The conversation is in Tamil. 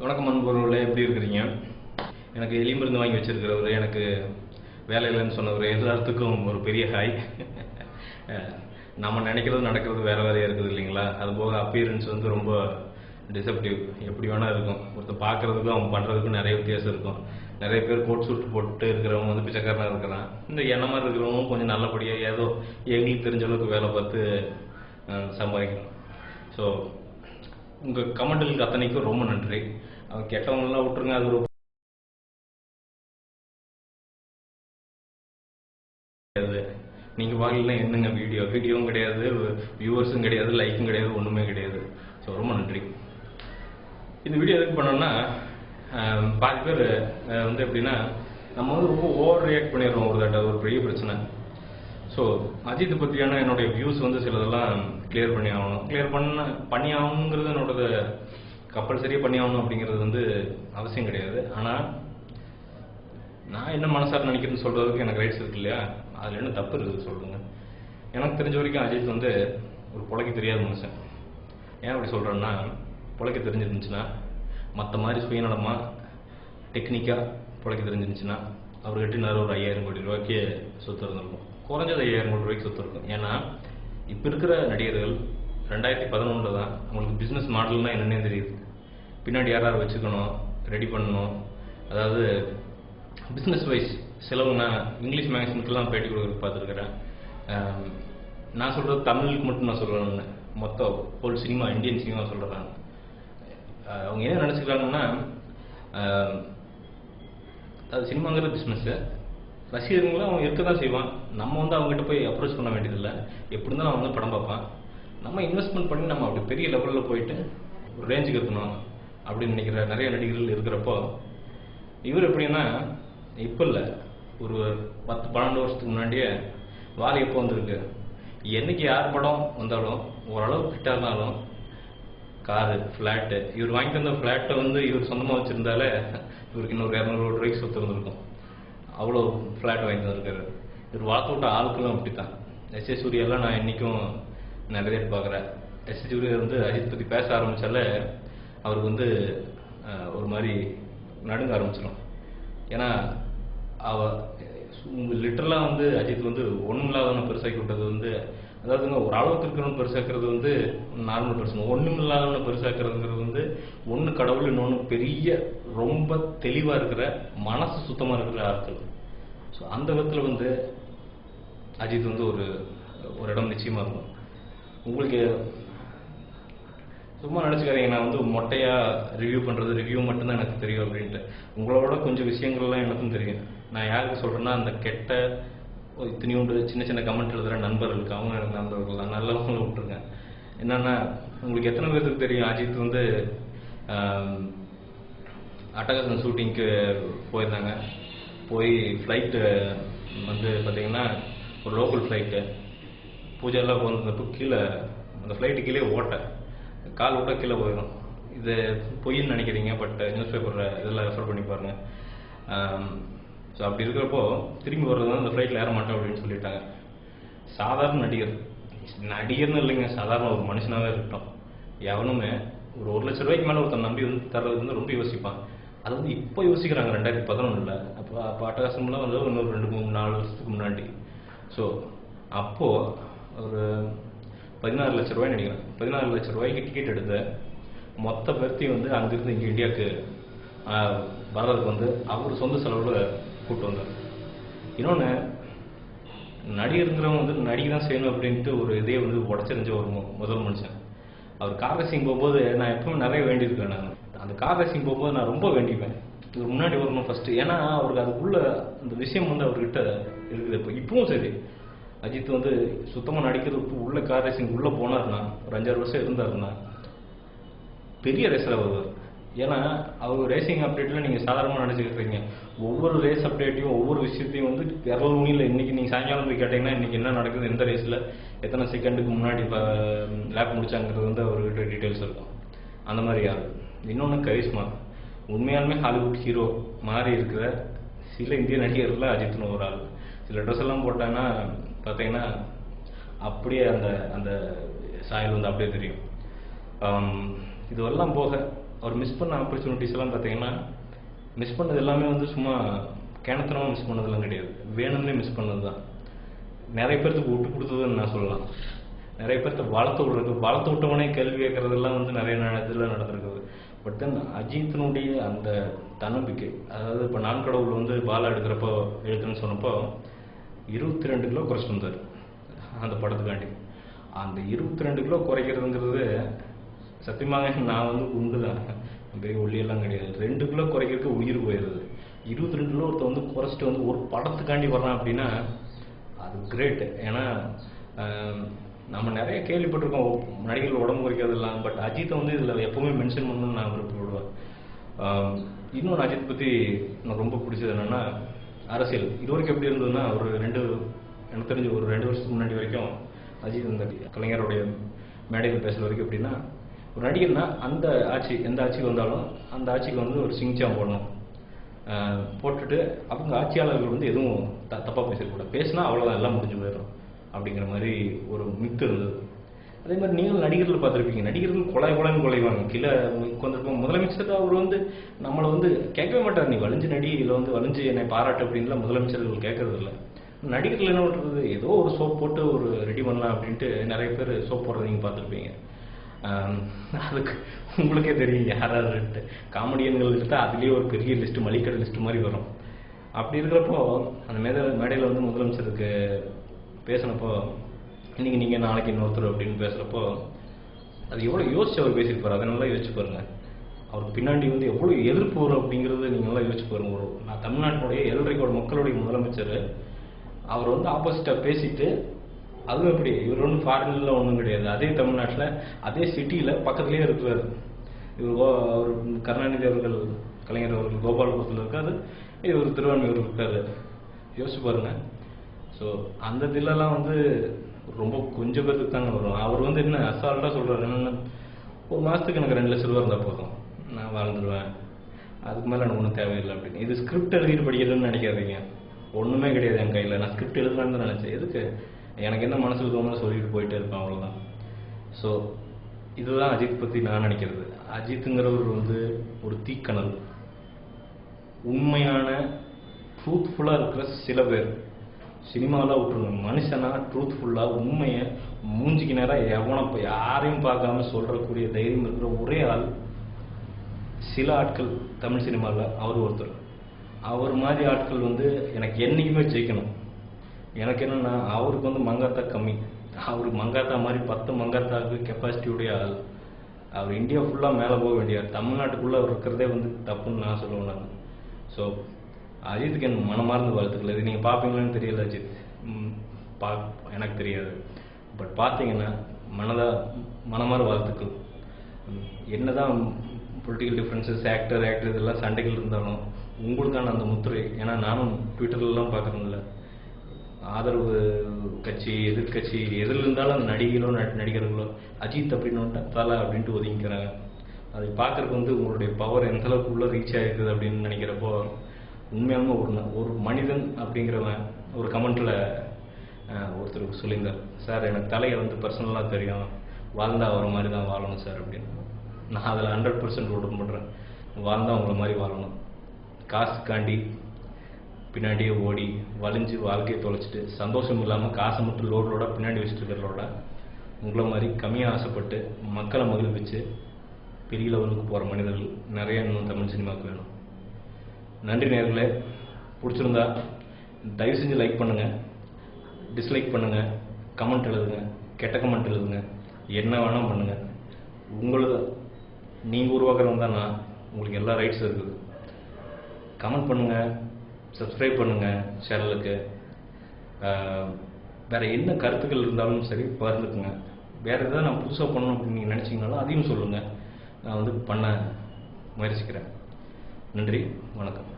வணக்கம் நண்பர்களே, எப்படி இருக்கிறீங்க? எனக்கு எலி மருந்து வாங்கி வச்சிருக்கிறவர், எனக்கு வேலை இல்லைன்னு சொன்னவர், எல்லாத்துக்கும் ஒரு பெரிய ஹாய். நம்ம நினைக்கிறது நடக்கிறது வேற வேறையா இருக்குது இல்லைங்களா? அதுபோக அப்பியரன்ஸ் வந்து ரொம்ப டிசப்டிவ். எப்படி வேணா இருக்கும். ஒருத்தர் பார்க்கறதுக்கும் அவன் பண்ணுறதுக்கும் நிறைய வித்தியாசம் இருக்கும். நிறைய பேர் கோட் சூட் போட்டு இருக்கிறவங்க வந்து பிச்சைக்காரனாக இருக்கிறான். இந்த என்ன மாதிரி இருக்கிறவங்க கொஞ்சம் நல்லபடியாக ஏதோ எங்களுக்கு தெரிஞ்ச அளவுக்கு வேலை பார்த்து சம்பாதிக்கணும். ஸோ உங்கள் கமெண்ட்டுகளுக்கு அத்தனைக்கும் ரொம்ப நன்றி. அவங்க கெட்டவங்களாம் விட்டுருங்க. அது ஒரு நீங்கள் பார்க்கலாம் என்னங்க வீடியோவும் கிடையாது, வியூவர்ஸும் கிடையாது, லைக்கும் கிடையாது, ஒன்றுமே கிடையாது. ஸோ ரொம்ப நன்றி. இந்த வீடியோ எதுக்கு பண்ணோம்னா, பாதி பேர் வந்து எப்படின்னா நம்ம வந்து ரொம்ப ஓவர் ரியாக்ட் பண்ணிடுறோம். ஒரு பெரிய பிரச்சனை. ஸோ அஜித்தை பற்றியான என்னுடைய வியூஸ் வந்து சிலதெல்லாம் கிளியர் பண்ணி ஆகணுங்கிறது என்னோட கம்பல்சரியாக பண்ணி ஆகணும் அப்படிங்கிறது வந்து அவசியம் கிடையாது. ஆனால் நான் என்ன மனசார நினைக்கிறேன்னு சொல்கிறதுக்கு எனக்கு ரைட்ஸ் இருக்கு இல்லையா? அதில் என்ன தப்பு இருக்குது சொல்லுங்க. எனக்கு தெரிஞ்ச வரைக்கும் அஜித் வந்து ஒரு பொழைக்க தெரியாத மனுஷன். ஏன் அப்படி சொல்கிறேன்னா, பொழைக்க தெரிஞ்சிருந்துச்சுன்னா, மற்ற மாதிரி சுயநலமாக டெக்னிக்காக பொழைக்க தெரிஞ்சிருந்துச்சுன்னா அவர்கிட்ட நேரம் ஒரு 5000 கோடி ரூபாய்க்கு சொத்து இருந்திருக்கும். குறைஞ்சது 5000 கோடி ரூபாய்க்கு சொத்து இருக்கும். ஏன்னா இப்போ இருக்கிற நடிகர்கள் 2011 தான் அவங்களுக்கு பிஸ்னஸ் மாடல்னால் என்னென்னே தெரியுது. பின்னாடி யாராவது வச்சுக்கணும், ரெடி பண்ணணும். அதாவது பிஸ்னஸ் வைஸ் செலவு. நான் இங்கிலீஷ் மேக்ஸிமுக்கெல்லாம் பேட்டி கொடுக்குறது பார்த்துருக்குறேன். நான் சொல்கிறது தமிழுக்கு மட்டும் நான் சொல்கிறேன்னு, மொத்தம் ஹோல் சினிமா, இந்தியன் சினிமா சொல்கிறேன். அவங்க என்ன நினச்சிக்கிறாங்கன்னா, அது சினிமாங்கிறது பிஸ்னஸ்ஸு, ரசிகர்களும் அவன் இருக்க தான் செய்வான். நம்ம வந்து அவங்ககிட்ட போய் அப்ரோச் பண்ண வேண்டியதில்லை. எப்படி இருந்தாலும் அவன் வந்து படம் பார்ப்பான். நம்ம இன்வெஸ்ட்மெண்ட் பண்ணி நம்ம அப்படி பெரிய லெவலில் போயிட்டு ஒரு ரேஞ்சுக்கு இருக்கணும் அப்படின்னு நினைக்கிற நிறைய நடிகர்கள் இருக்கிறப்போ, இவர் எப்படின்னா இப்போ இல்லை, ஒரு 10-12 வருஷத்துக்கு முன்னாடியே வாலி எப்போ வந்திருக்கு. என்னைக்கு யார் படம் வந்தாலும் ஓரளவு ஃபிட்டாக இருந்தாலும் காரு, ஃப்ளாட்டு, இவர் வாங்கி தந்த ஃப்ளாட்டை வந்து இவர் சொந்தமாக வச்சுருந்தாலே இவருக்கு இன்னொரு 200 கோடி ரூபாய்க்கு சொத்து இருந்திருக்கும். அவ்வளோ ஃப்ளாட் வாங்கி தந்திருக்காரு. இவர் வளர்த்து விட்ட ஆட்களும் அப்படி தான். எஸ்.ஏ. சூர்யாலாம் நான் இன்றைக்கும் நிறைய பார்க்குறேன். எஸ்.ஏ. சூர்யா வந்து அஜித் பற்றி பேச ஆரம்பித்தாலே அவருக்கு வந்து ஒரு மாதிரி நடுங்க ஆரம்பிச்சிடும். ஏன்னா லிட்டரலாக வந்து அஜித் வந்து ஒன்றும் இல்லாதவனை பெருசாக்கி விட்டது வந்து, அதாவதுங்க ஒரு அளவுக்கு இருக்கிறவங்க பெருசாக்குறது வந்து நார்மல் பர்சன். ஒன்றும் இல்லாதவனை பெருசாக்குறதுங்கிறது வந்து ஒன்று கடவுள், இன்னொன்று பெரிய ரொம்ப தெளிவாக இருக்கிற மனசு சுத்தமாக இருக்கிற ஆட்கள். ஸோ அந்த விதத்தில் வந்து அஜித் வந்து ஒரு இடம் நிச்சயமாக இருக்கும். உங்களுக்கு சும்மா நினச்சிக்காதீங்க நான் வந்து மொட்டையாக ரிவ்யூ மட்டும்தான் எனக்கு தெரியும் அப்படின்ட்டு. உங்களோட கொஞ்சம் விஷயங்கள்லாம் எனக்கும் தெரியும். நான் யாருக்கு சொல்கிறேன்னா, அந்த கெட்ட இத்தனையோண்டு சின்ன கமெண்ட் எழுதுகிற நண்பர்களுக்கு, அவங்க எனக்கு நண்பர்கள் தான், நல்லவங்களை விட்டுருங்க. என்னென்னா, உங்களுக்கு எத்தனை பேருக்கு தெரியும் அஜித் வந்து அட்டகாசன் ஷூட்டிங்க்கு போயிருந்தாங்க. போய் ஃப்ளைட்டு வந்து பார்த்திங்கன்னா ஒரு லோக்கல் ஃப்ளைட்டு, பூஜைலாம் போனதுப்போ கீழே அந்த ஃப்ளைட்டு கீழே ஓட்ட கால் விட்டால் கீழே போயிடும். இது பொய்ன்னு நினைக்கிறீங்க, பட் நியூஸ் பேப்பரில் இதெல்லாம் ரெஃபர் பண்ணி பாருங்கள். ஸோ அப்படி இருக்கிறப்போ திரும்பி வர்றது வந்து அந்த ஃப்ளைட்டில் ஏற மாட்டோம் அப்படின்னு சொல்லிட்டாங்க. சாதாரண நடிகர்னு இல்லைங்க, சாதாரண ஒரு மனுஷனாகவே இருக்கட்டும், எவனுமே ஒரு 1 லட்ச ரூபாய்க்கு மேலே ஒருத்தன் நம்பி வந்து தர்றது வந்து ரொம்ப யோசிப்பான். அது வந்து இப்போ யோசிக்கிறாங்க 2011. அப்போ அட்டகாசம்லாம் வந்து இன்னொரு 2-3-4 வருஷத்துக்கு முன்னாடி. ஸோ அப்போது ஒரு 16 லட்ச ரூபாய் நினைக்கிறேன். 16 லட்ச ரூபாய்க்கு டிக்கெட் எடுத்த மொத்த பேர்த்தையும் வந்து அங்கிருந்து இங்கே இந்தியாவுக்கு வர்றதுக்கு வந்து அவர் சொந்த செலவில் கூப்பிட்டு வந்தார். இன்னொன்று, நடிகருங்கிறவங்க வந்து நடிகை தான் செய்யணும் அப்படின்ட்டு ஒரு இதே வந்து உடச்செறிஞ்ச ஒரு முதல் மனுஷன். அவர் கார் ரேசிங் போகும்போது நான் எப்பவும் நிறைய வேண்டியிருக்கேன். நான் அந்த கார் ரேசிங் போகும்போது நான் ரொம்ப வேண்டிப்பேன், இவர் முன்னாடி வரணும் ஃபஸ்ட்டு. ஏன்னா அவருக்கு அதுக்குள்ள அந்த விஷயம் வந்து அவர்கிட்ட இருக்குது. இப்பவும் சரி, அஜித் வந்து சுத்தமாக நடிக்கிறதுக்கு உள்ள கார் ரேசிங் உள்ளே போனார்னா, ஒரு 5-6 வருஷம் இருந்தாருன்னா பெரிய ரேஸில் வருவார். ஏன்னா அவர் ரேசிங் அப்டேட்டில் நீங்கள் சாதாரணமாக நினச்சிக்கிறீங்க. ஒவ்வொரு ரேஸ் அப்டேட்டையும் ஒவ்வொரு விஷயத்தையும் வந்து விரல் நுனியில் இன்றைக்கி நீங்கள் சாயங்காலம் போய் கேட்டிங்கன்னா இன்றைக்கி என்ன நடக்குது, எந்த ரேஸில் எத்தனை செகண்டுக்கு முன்னாடி லேப் முடிச்சாங்கிறது வந்து அவர்கிட்ட டீட்டெயில்ஸ் இருக்கும். அந்த மாதிரி ஆள். இன்னொன்று கரிஷ்மா. உண்மையாலுமே ஹாலிவுட் ஹீரோ மாதிரி இருக்கிற சில இந்திய நடிகர்கள் அஜித்னு ஒரு ஆள். சில ட்ரெஸ் எல்லாம் போட்டாங்கன்னா பார்த்தீங்கன்னா அப்படியே அந்த அந்த சாயல் வந்து அப்படியே தெரியும். இதுவெல்லாம் போக அவர் மிஸ் பண்ண ஆப்பர்ச்சுனிட்டிஸ் எல்லாம் பார்த்தீங்கன்னா, மிஸ் பண்ணது எல்லாமே வந்து சும்மா கிணத்தனமாக மிஸ் பண்ணதெல்லாம் கிடையாது, வேணும்னே மிஸ் பண்ணது தான். நிறைய பேருக்கு விட்டு கொடுத்ததுன்னு நான் சொல்லலாம். நிறைய பேர்த்த வளர்த்து விட்டவனே கேள்வி கேட்கறதெல்லாம் வந்து நிறைய இதில் நடந்திருக்குது. பட் தென் அஜித்தினுடைய அந்த தன்னம்பிக்கை, அதாவது இப்போ நான் கடவுள் வந்து பாலா எடுக்கிறப்போ எழுதுன்னு சொன்னப்போ 22 கிலோ குறைச்சிட்டு வந்தார் அந்த படத்துக்காண்டி. அந்த 22 கிலோ குறைக்கிறதுங்கிறது சத்தியமாக நான் வந்து உண்டு தான், பெரிய ஒல்லியெல்லாம் கிடையாது. 2 கிலோ குறைக்கிறதுக்கு உயிர் போயிடுது. 22 கிலோ ஒருத்த வந்து குறைச்சிட்டு வந்து ஒரு படத்துக்காண்டி வர்றான் அப்படின்னா அது கிரேட். ஏன்னா நம்ம நிறைய கேள்விப்பட்டிருக்கோம் நடிகர்கள் உடம்பு குறைக்கிறதெல்லாம். பட் அஜித்தை வந்து இதில் எப்பவுமே மென்ஷன் பண்ணணும்னு நான் விருப்பப்படுவேன். இன்னொன்று அஜித் பற்றி எனக்கு ரொம்ப பிடிச்சது என்னென்னா, அரசியல் இது வரைக்கும் எப்படி இருந்ததுன்னா, எனக்கு தெரிஞ்சு ஒரு 2 வருஷத்துக்கு முன்னாடி வரைக்கும் அஜித் இந்த கலைஞருடைய மேடையில் பேசுகிற வரைக்கும் எப்படின்னா, ஒரு நடிகர்னா அந்த ஆட்சி எந்த ஆட்சிக்கு வந்தாலும் அந்த ஆட்சிக்கு வந்து ஒரு சிங்சாம் போடணும், போட்டுட்டு அவங்க ஆட்சியாளர்கள் வந்து எதுவும் தப்பாக பேசக்கூடாது, பேசினா அவ்வளோதான் எல்லாம் முடிஞ்சு போயிடும் அப்படிங்கிற மாதிரி ஒரு மித்து இருந்தது. அதே மாதிரி நீங்கள் நடிகர்கள் பார்த்துருப்பீங்க, நடிகர்கள் குழாய்ன்னு குலைவாங்க. கீழே உட்காந்துருப்போம். முதலமைச்சர் அவர் வந்து நம்மளை வந்து கேட்கவே மாட்டார், நீ வலிஞ்சு நடி, இல்லை வந்து வலிஞ்சு என்னை பாராட்டு அப்படின்லாம் முதலமைச்சர்கள் கேட்கறது இல்லை. நடிகர்கள் என்ன பண்ணுறது, ஏதோ ஒரு சோப் போட்டு ஒரு ரெடி பண்ணலாம் அப்படின்ட்டு நிறைய பேர் சோப் போடுறது நீங்கள் பார்த்துருப்பீங்க. அதுக்கு உங்களுக்கே தெரியும் யாராருன்ட்டு. காமெடியன்கள் எடுத்தால் அதுலேயே ஒரு பெரிய லிஸ்ட்டு, மளிகை லிஸ்ட்டு மாதிரி வரும். அப்படி இருக்கிறப்போ அந்த மேடையில் வந்து முதலமைச்சருக்கு பேசினப்போ, இன்னைக்கு நீங்கள் நாளைக்கு இன்னொருத்தர் அப்படின்னு பேசுகிறப்போ அது எவ்வளோ யோசிச்சு அவர் பேசியிருப்பார், அதை நல்லா யோசிச்சு பாருங்க. அவருக்கு பின்னாடி வந்து எவ்வளோ எதிர்ப்பு வரும் அப்படிங்கிறது நீங்கள் நல்லா யோசிச்சு பாருங்க. நான் தமிழ்நாட்டினுடைய 7.5 கோடி மக்களுடைய முதலமைச்சர் அவர் வந்து ஆப்போசிட்டாக பேசிட்டு, அதுவும் எப்படி இவர் ஒன்றும் ஃபாரின்ல ஒன்றும் கிடையாது, அதே தமிழ்நாட்டில் அதே சிட்டியில் பக்கத்துலேயே இருக்கிறார். அவர் கருணாநிதி அவர்கள், கலைஞர் அவர்கள் கோபாலபுரத்தில் இருக்காரு, இவர் திருவான்மையூர் இருக்காரு. யோசிச்சு பாருங்க. ஸோ அந்த தில்லெல்லாம் வந்து ரொம்ப கொஞ்சம் பேருக்கு தாங்க வரும். அவர் வந்து என்ன அசால்ட்டாக சொல்கிறார், என்னென்ன ஒரு மாதத்துக்கு எனக்கு 2 லட்ச ரூபா இருந்தால் போதும், நான் வாழ்ந்துடுவேன், அதுக்கு மேலே எனக்கு ஒன்றும் தேவையில்லை அப்படின்னு. இது ஸ்கிரிப்ட் எழுதிட்டு படிக்கிறதுன்னு நினைக்காதீங்க, ஒன்றுமே கிடையாது என் கையில். நான் ஸ்கிரிப்ட் எழுதலான்னு தான் நினச்சேன், எதுக்கு எனக்கு என்ன மனசுக்கு தோணுன்னு சொல்லிட்டு போயிட்டே இருப்பேன், அவ்வளோதான். ஸோ இதுதான் அஜித் பற்றி நான் நினைக்கிறது. அஜித்துங்கிறவர் வந்து ஒரு தீக்கணல். உண்மையான ட்ரூத்ஃபுல்லாக இருக்கிற சில பேர் சினிமாவில் விட்டுருங்க, மனுஷனா ட்ரூத்ஃபுல்லாக உண்மையை மூஞ்சிக்கு நேரம் எவனை யாரையும் பார்க்காம சொல்கிறக்கூடிய தைரியம் இருக்கிற ஒரே ஆள், சில ஆட்கள் தமிழ் சினிமாவில் அவர் ஒருத்தர். அவர் மாதிரி ஆட்கள் வந்து எனக்கு என்றைக்குமே ஜெயிக்கணும். எனக்கு என்னென்னா, அவருக்கு வந்து மங்காத்தா கம்மி, அவருக்கு மங்காத்தா மாதிரி 10 மங்காத்தாவுக்கு கெப்பாசிட்டியுடைய ஆள். அவர் இந்தியா ஃபுல்லாக மேலே போக வேண்டியார், தமிழ்நாட்டுக்குள்ளே அவர் இருக்கிறதே வந்து தப்புன்னு நான் சொல்லுவேன் நான். ஸோ அஜித்துக்கு என் மனமார்ந்த வாழ்த்துக்கள். இது நீங்கள் பார்ப்பீங்களான்னு தெரியல அஜித், எனக்கு தெரியாது. பட் பார்த்தீங்கன்னா மனமார வாழ்த்துக்கள். என்னதான் பொலிட்டிக்கல் டிஃப்ரென்சஸ், ஆக்டர் இதெல்லாம் சண்டைகள் இருந்தாலும் உங்களுக்கான அந்த முத்திரை, ஏன்னா நானும் ட்விட்டர்லாம் பார்க்குறதில்ல, ஆதரவு கட்சி எதிர்கட்சி எதில் இருந்தாலும் அந்த நடிகளோ நடிகர்களோ அஜித் அப்படின்னு தலை அப்படின்ட்டு ஒதுங்கிக்கிறாங்க. அதை பார்க்குறதுக்கு வந்து உங்களுடைய பவர் எந்த அளவுக்கு உள்ள ரீச் ஆகிருக்குது அப்படின்னு நினைக்கிறப்போ, உண்மையான ஒரு மனிதன் அப்படிங்கிறவன் ஒரு கமெண்ட்டில் ஒருத்தருக்கு சொல்லியிருந்தார், சார் எனக்கு தலையை வந்து பர்சனலாக தெரியும், வாழ்ந்தா அவரை மாதிரி தான் வாழணும் சார் அப்படின்னு. நான் அதில் 100% உடன்படுறேன். வாழ்ந்தா உங்களை மாதிரி வாழணும். காசுக்காண்டி பின்னாடியே ஓடி வலிஞ்சு வாழ்க்கையை தொலைச்சிட்டு சந்தோஷம் இல்லாமல் காசை மட்டும் லோடோட பின்னாடி வச்சுட்டு இருக்கிறதோட உங்களை மாதிரி கம்மியாக ஆசைப்பட்டு மக்களை மகிழ்விச்சு பெரிய லெவலுக்கு போகிற மனிதர்கள் நிறைய இன்னும் தமிழ் சினிமாவுக்கு வேணும். நன்றி நேயர்களே. பிடிச்சிருந்தா தயவு செஞ்சு லைக் பண்ணுங்கள், டிஸ்லைக் பண்ணுங்கள், கமெண்ட் எழுதுங்க, கெட்ட கமெண்ட் எழுதுங்க, என்ன வேணால் பண்ணுங்கள். உங்களுக்கு நீங்கள் உருவாக்குறவங்க தான் நான், உங்களுக்கு எல்லா ரைட்ஸும் இருக்குது. கமெண்ட் பண்ணுங்கள், சப்ஸ்கிரைப் பண்ணுங்கள் சேனலுக்கு. வேறு என்ன கருத்துக்கள் இருந்தாலும் சரி பகிர்ந்துக்குங்க. வேறு எதாவது நான் புதுசாக பண்ணணும் அப்படின்னு நீங்கள் நினச்சிங்கனாலும் அதையும் சொல்லுங்கள், நான் வந்து பண்ண முயற்சிக்கிறேன். நன்றி, வணக்கம்.